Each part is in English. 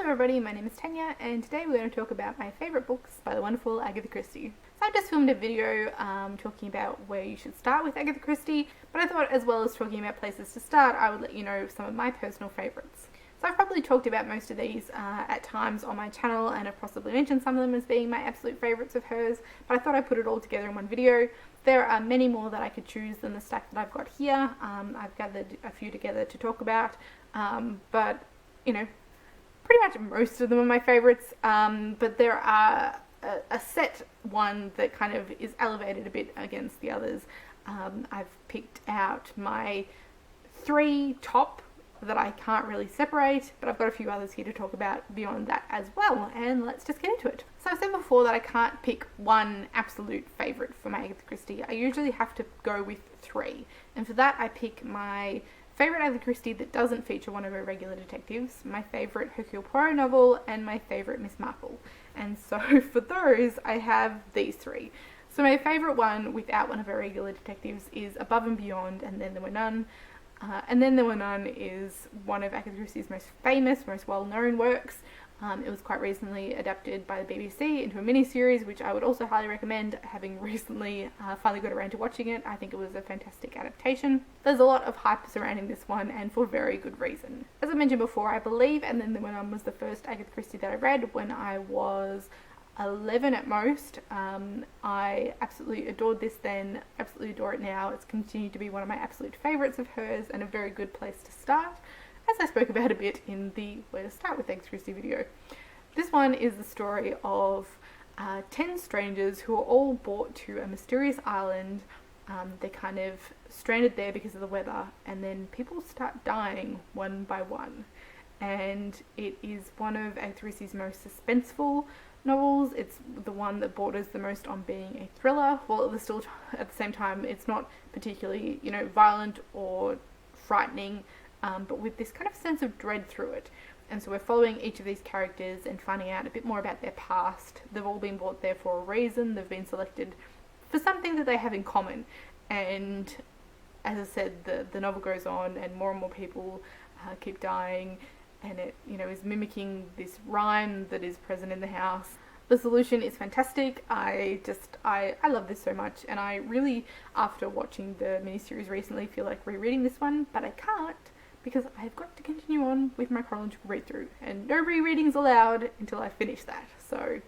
Hello everybody, my name is Tanya and today we're going to talk about my favourite books by the wonderful Agatha Christie. So I just filmed a video talking about where you should start with Agatha Christie, but I thought as well as talking about places to start, I would let you know some of my personal favourites. So I've probably talked about most of these at times on my channel and I've possibly mentioned some of them as being my absolute favourites of hers, but I thought I'd put it all together in one video. There are many more that I could choose than the stack that I've got here. I've gathered a few together to talk about, but you know, pretty much most of them are my favourites, but there are a set one that kind of is elevated a bit against the others. I've picked out my three top that I can't really separate, but I've got a few others here to talk about beyond that as well, and let's just get into it. So I've said before that I can't pick one absolute favourite for my Agatha Christie. I usually have to go with three, and for that I pick my favourite Agatha Christie that doesn't feature one of her regular detectives, my favourite Hercule Poirot novel, and my favourite Miss Marple. And so for those, I have these three. So my favourite one without one of her regular detectives is Above and Beyond, and Then There Were None. And Then There Were None is one of Agatha Christie's most famous, most well-known works. It was quite recently adapted by the BBC into a miniseries, which I would also highly recommend, having recently finally got around to watching it. I think it was a fantastic adaptation. There's a lot of hype surrounding this one, and for very good reason. As I mentioned before, I believe And Then There Were None was the first Agatha Christie that I read when I was 11 at most. I absolutely adored this then, absolutely adore it now. It's continued to be one of my absolute favourites of hers and a very good place to start, as I spoke about a bit in the Where to Start with Agatha Christie video. This one is the story of 10 strangers who are all brought to a mysterious island. They're kind of stranded there because of the weather, and then people start dying one by one. And it is one of Agatha Christie's most suspenseful novels. It's the one that borders the most on being a thriller, while at the same time it's not particularly, violent or frightening, but with this kind of sense of dread through it. And so we're following each of these characters and finding out a bit more about their past. They've all been brought there for a reason. They've been selected for something that they have in common. And as I said, the novel goes on and more people keep dying, and it is mimicking this rhyme that is present in the house. The solution is fantastic. I love this so much, and I really, after watching the miniseries recently, feel like rereading this one, but I can't because I've got to continue on with my chronological read through, and no rereadings allowed until I finish that. So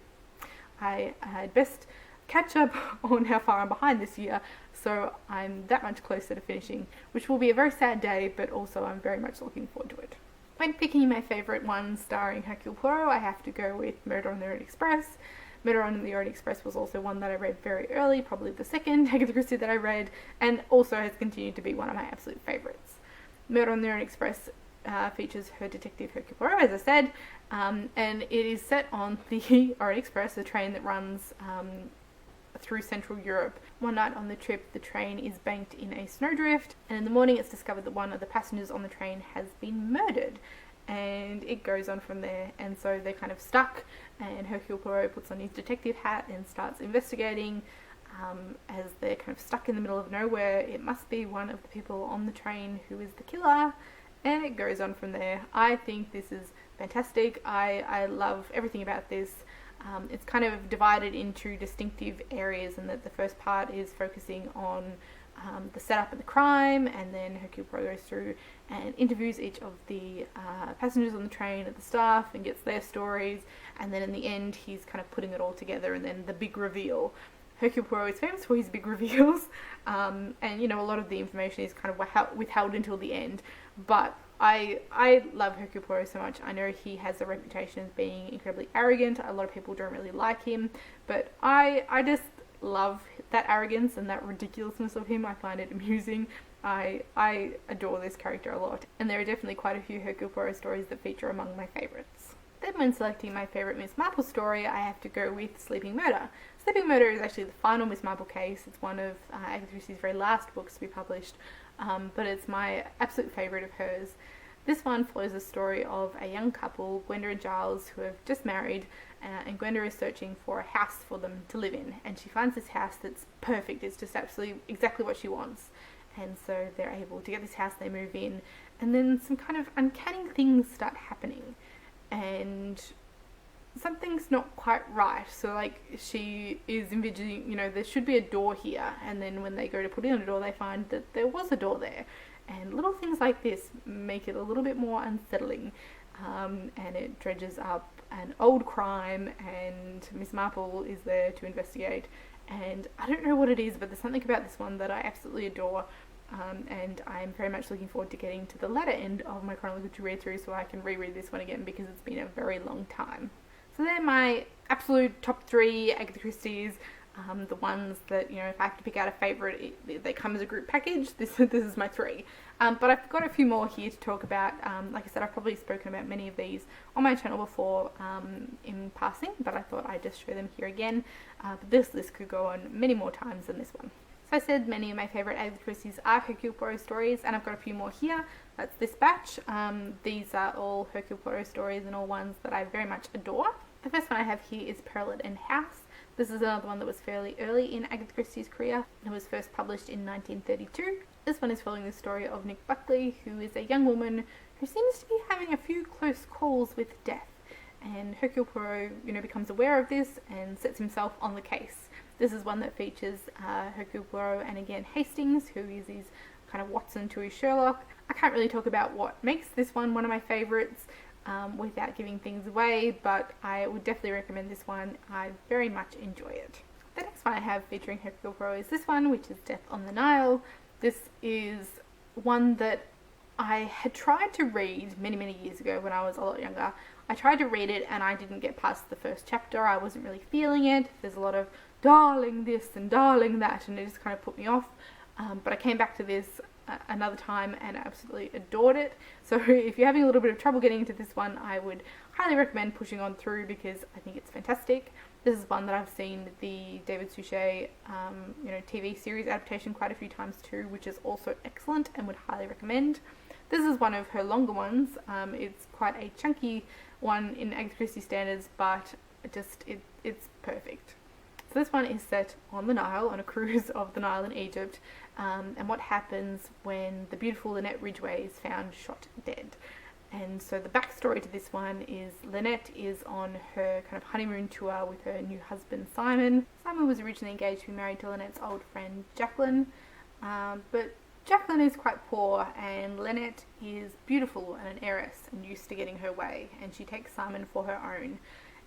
I had best catch up on how far I'm behind this year, so I'm that much closer to finishing, which will be a very sad day, but also I'm very much looking forward to it. When picking my favourite one starring Hercule Poirot, I have to go with Murder on the Orient Express. Murder on the Orient Express was also one that I read very early, probably the second Agatha Christie that I read, and also has continued to be one of my absolute favourites. Murder on the Orient Express features her detective Hercule Poirot, as I said, and it is set on the Orient Express, the train that runs through Central Europe. One night on the trip, the train is banked in a snowdrift, and in the morning it's discovered that one of the passengers on the train has been murdered, and it goes on from there. And so they're kind of stuck, and Hercule Poirot puts on his detective hat and starts investigating. As they're kind of stuck in the middle of nowhere, it must be one of the people on the train who is the killer, and it goes on from there. I think this is fantastic. I love everything about this. It's kind of divided into distinctive areas, and that the first part is focusing on the setup of the crime, and then Hercule Poirot goes through and interviews each of the passengers on the train and the staff and gets their stories, and then in the end he's kind of putting it all together, and then the big reveal. Hercule Poirot is famous for his big reveals, and a lot of the information is kind of withheld until the end, but I love Hercule Poirot so much. I know he has a reputation as being incredibly arrogant. A lot of people don't really like him, but I just love that arrogance and that ridiculousness of him. I find it amusing. I adore this character a lot, and there are definitely quite a few Hercule Poirot stories that feature among my favourites. Then when selecting my favourite Miss Marple story, I have to go with Sleeping Murder. Sleeping Murder is actually the final Miss Marple case. It's one of Agatha Christie's very last books to be published, but it's my absolute favourite of hers. This one follows the story of a young couple, Gwenda and Giles, who have just married, and Gwenda is searching for a house for them to live in, and she finds this house that's perfect. It's just absolutely exactly what she wants, and so they're able to get this house. They move in, and then some kind of uncanny things start happening. and something's not quite right. So like she is envisioning, you know, there should be a door here, and then when they go to put in a door they find that there was a door there, and little things like this make it a little bit more unsettling, and it dredges up an old crime, and Miss Marple is there to investigate, and I don't know what it is, but there's something about this one that I absolutely adore. And I'm very much looking forward to getting to the latter end of my chronological read through so I can reread this one again, because it's been a very long time. So they're my absolute top 3 Agatha Christie's, the ones that, you know, if I have to pick out a favourite, they come as a group package. This is my 3. But I've got a few more here to talk about. Like I said, I've probably spoken about many of these on my channel before in passing, but I thought I'd just show them here again. But this list could go on many more times than this one. So I said many of my favourite Agatha Christie's are Hercule Poirot stories, and I've got a few more here. That's this batch. These are all Hercule Poirot stories and all ones that I very much adore. The first one I have here is Peril at End House. This is another one that was fairly early in Agatha Christie's career. It was first published in 1932. This one is following the story of Nick Buckley, who is a young woman who seems to be having a few close calls with death. And Hercule Poirot, you know, becomes aware of this and sets himself on the case. This is one that features Hercule Poirot and again Hastings, who is his kind of Watson to his Sherlock. I can't really talk about what makes this one of my favourites without giving things away, but I would definitely recommend this one. I very much enjoy it. The next one I have featuring Hercule Poirot is this one, which is Death on the Nile. This is one that I had tried to read many years ago when I was a lot younger. I tried to read it and I didn't get past the first chapter. I wasn't really feeling it. There's a lot of darling this and darling that, and it just kind of put me off. But I came back to this another time and absolutely adored it. So if you're having a little bit of trouble getting into this one, I would highly recommend pushing on through, because I think it's fantastic. This is one that I've seen the David Suchet TV series adaptation quite a few times too, which is also excellent and would highly recommend. This is one of her longer ones. It's quite a chunky one in Agatha Christie standards, but it's perfect. So this one is set on the Nile, on a cruise of the Nile in Egypt, and what happens when the beautiful Lynette Ridgway is found shot dead. And so the backstory to this one is Lynette is on her kind of honeymoon tour with her new husband Simon. Simon was originally engaged to be married to Lynette's old friend Jacqueline, but Jacqueline is quite poor and Lynette is beautiful and an heiress and used to getting her way, and she takes Simon for her own.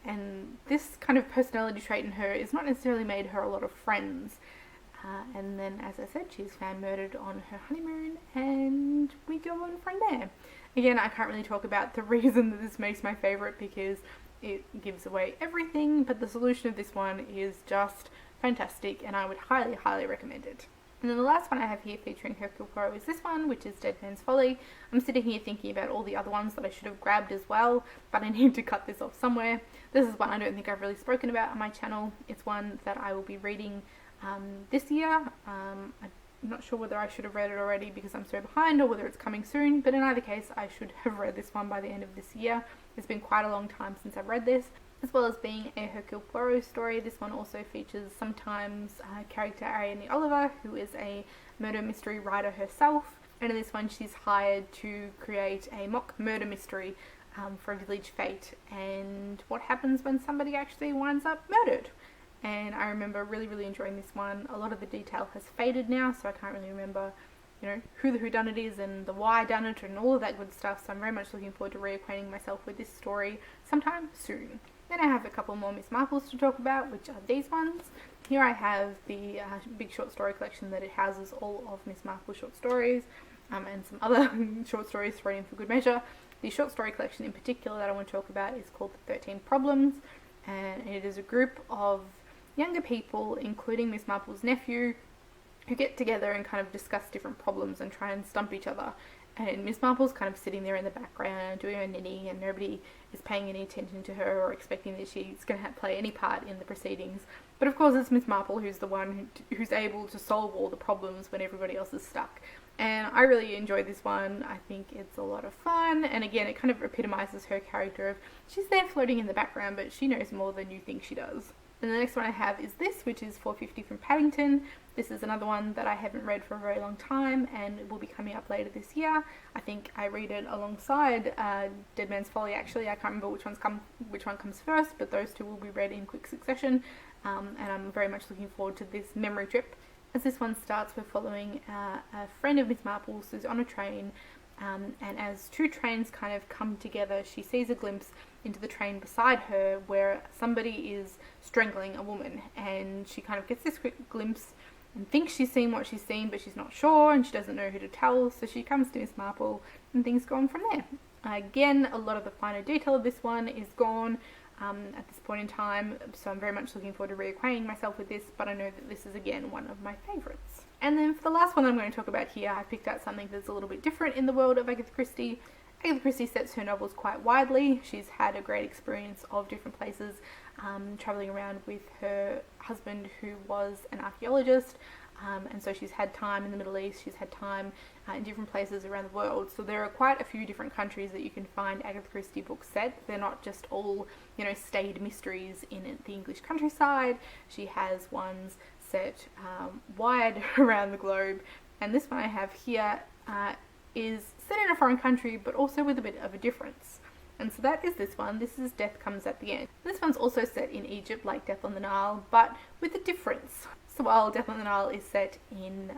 And this kind of personality trait in her is not necessarily made her a lot of friends. And then, as I said, she's found murdered on her honeymoon, and we go on from there. Again, I can't really talk about the reason that this makes my favourite because it gives away everything, but the solution of this one is just fantastic, and I would highly recommend it. And then the last one I have here featuring Hercule Poirot is this one, which is Dead Man's Folly. I'm sitting here thinking about all the other ones that I should have grabbed as well, but I need to cut this off somewhere. This is one I don't think I've really spoken about on my channel. It's one that I will be reading this year. I'm not sure whether I should have read it already because I'm so behind, or whether it's coming soon, but in either case I should have read this one by the end of this year. It's been quite a long time since I've read this. As well as being a Hercule Poirot story, this one also features sometimes character Ariadne Oliver, who is a murder mystery writer herself, and in this one she's hired to create a mock murder mystery for a village fete, and what happens when somebody actually winds up murdered. And I remember really enjoying this one. A lot of the detail has faded now, so I can't really remember, you know, who the whodunit is and the why done it and all of that good stuff, so I'm very much looking forward to reacquainting myself with this story sometime soon. Then I have a couple more Miss Marples to talk about, which are these ones. Here I have the big short story collection that it houses all of Miss Marple's short stories, and some other short stories thrown in for good measure. The short story collection in particular that I want to talk about is called The 13 Problems, and it is a group of younger people, including Miss Marple's nephew, who get together and kind of discuss different problems and try and stump each other. And Miss Marple's kind of sitting there in the background doing her knitting, and nobody is paying any attention to her or expecting that she's going to play any part in the proceedings. But of course it's Miss Marple who's the one who's able to solve all the problems when everybody else is stuck. And I really enjoyed this one. I think it's a lot of fun, and again it kind of epitomises her character of she's there floating in the background, but she knows more than you think she does. And the next one I have is this, which is 450 from Paddington. This is another one that I haven't read for a very long time and it will be coming up later this year. I think I read it alongside Dead Man's Folly actually. I can't remember which one comes first, but those two will be read in quick succession. And I'm very much looking forward to this memory trip. As this one starts, we're following a friend of Miss Marple's who's on a train, and as two trains kind of come together, she sees a glimpse into the train beside her where somebody is strangling a woman, and she kind of gets this quick glimpse and thinks she's seen what she's seen, but she's not sure and she doesn't know who to tell, so she comes to Miss Marple and things go on from there. Again, a lot of the finer detail of this one is gone at this point in time, so I'm very much looking forward to reacquainting myself with this, but I know that this is again one of my favourites. And then for the last one I'm going to talk about here, I picked out something that's a little bit different in the world of Agatha Christie. Agatha Christie sets her novels quite widely. She's had a great experience of different places, travelling around with her husband who was an archaeologist, and so she's had time in the Middle East, she's had time in different places around the world. So there are quite a few different countries that you can find Agatha Christie books set. They're not just all, staid mysteries in the English countryside. She has ones set wide around the globe, and this one I have here is set in a foreign country but also with a bit of a difference. And so that is this one. This is Death Comes at the End. This one's also set in Egypt like Death on the Nile, but with a difference. So while Death on the Nile is set in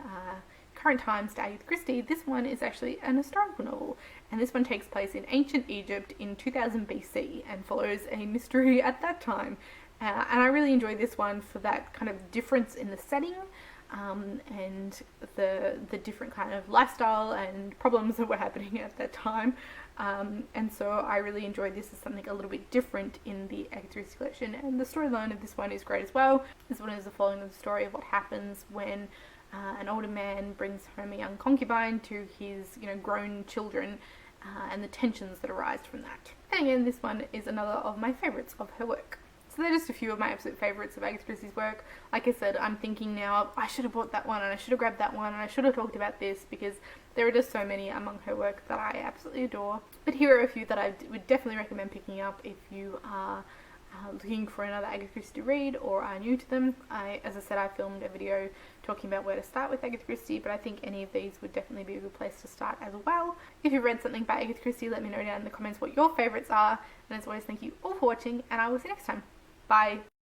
current times to Agatha Christie, this one is actually an historical novel, and this one takes place in ancient Egypt in 2000 BC and follows a mystery at that time. And I really enjoy this one for that kind of difference in the setting, and the different kind of lifestyle and problems that were happening at that time. And so I really enjoyed this as something a little bit different in the Agatha Christie collection, and the storyline of this one is great as well. This one is the following of the story of what happens when an older man brings home a young concubine to his grown children, and the tensions that arise from that. And again, this one is another of my favourites of her work. So they're just a few of my absolute favourites of Agatha Christie's work. Like I said, I'm thinking now, I should have bought that one and I should have grabbed that one and I should have talked about this, because there are just so many among her work that I absolutely adore. But here are a few that I would definitely recommend picking up if you are looking for another Agatha Christie read or are new to them. As I said, I filmed a video talking about where to start with Agatha Christie, but I think any of these would definitely be a good place to start as well. If you've read something by Agatha Christie, let me know down in the comments what your favourites are. And as always, thank you all for watching, and I will see you next time. Bye.